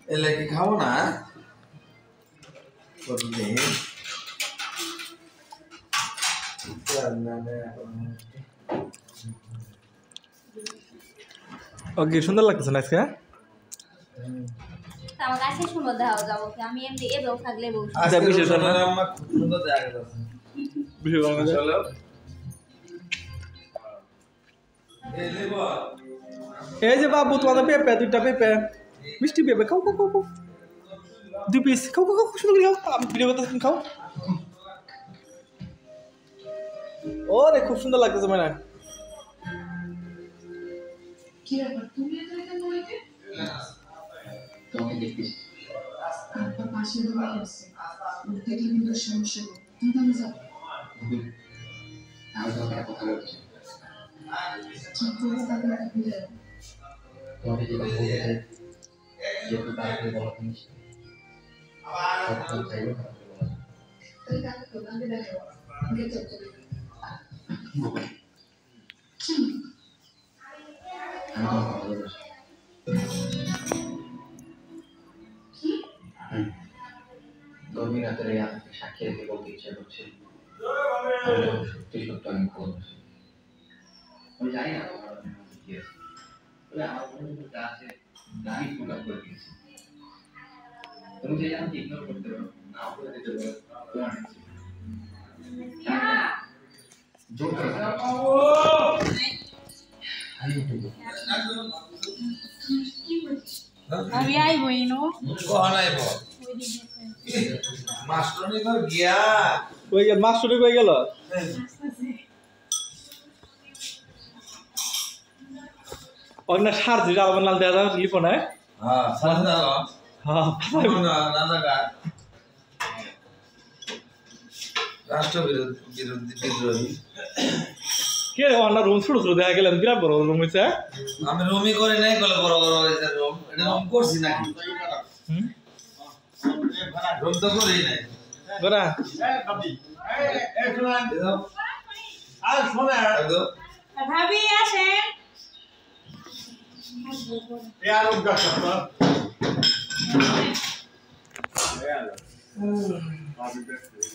এলে কি খাবো না কতদিন ওকে সুন্দর লাগতেছে না আজকে আমার কাছে সুন্দর দেখা যাবো কি আমি এমনি এবেও থাকলে বলছি আজকে বিশেষ করে আম্মা খুব সুন্দর দেখা যাচ্ছে বিশেষ করে চলো এই যে বাবু তোমাদের পেঁপে দুইটা পেঁপে মিষ্টি পেঁপে খাও খাও খাও দুই পিস খাও খাও খাও সুন্দর করে খাও আমি ভিডিও করতে খাও ওরে খুব সুন্দর লাগতেছে মানে কি ব্যাপার তুমি এত কেন বলতে তোমাকে দেখতেছি আপনার পাশে দাঁড়িয়ে আছে দেখলে কিন্তু সমস্যা হবে তুমি তো যাও আমি তোমাকে একটা কথা বলছি কি করবো তাকে বুঝে তোমাকে যেটা বলতে যেহেতু তাড়াতাড়ি বলা তুমি সবসময় চাইবে তাড়াতাড়ি বলা তাহলে কাকে তো আমি দেখো গেট আপ আমি তোমাকে ভালোবাসি গভীর রাতের এই আত্মাকে সাক্ষী রেখে বলতে ইচ্ছা করছে সত্যি সত্য আমি ভালোবাসি আমি জানি না তোমার মনে মধ্যে কি আছে তবে আমার মনে মধ্যে যা আছে তাই ফুল আপ করে দিয়েছি তুমি যে আমাকে ইগনোর করতে পারো না করে দিতে পারো তোমার জোর করে আমি আইবই নো কোন আইব মাস্টারনি তো গিয়া কই গেল মাস্টার কই গেল অন্য সার দিরা আলবন লাল দেয়া যাবে লিপো না হ্যাঁ সাদা হ্যাঁ না দাদা রাষ্ট্রবিরোধী বিদ্রোহী কে অন্য রুম ছোট ছোট দেখা গেল বিরাট বড় রুম হইছে আমি রুমই করে নাই বলে বড় বড় হয়েছে রুম এটা রুম করছি নাকি রুম তো করেই নাই গোরা ভাবি আসেন Yeah,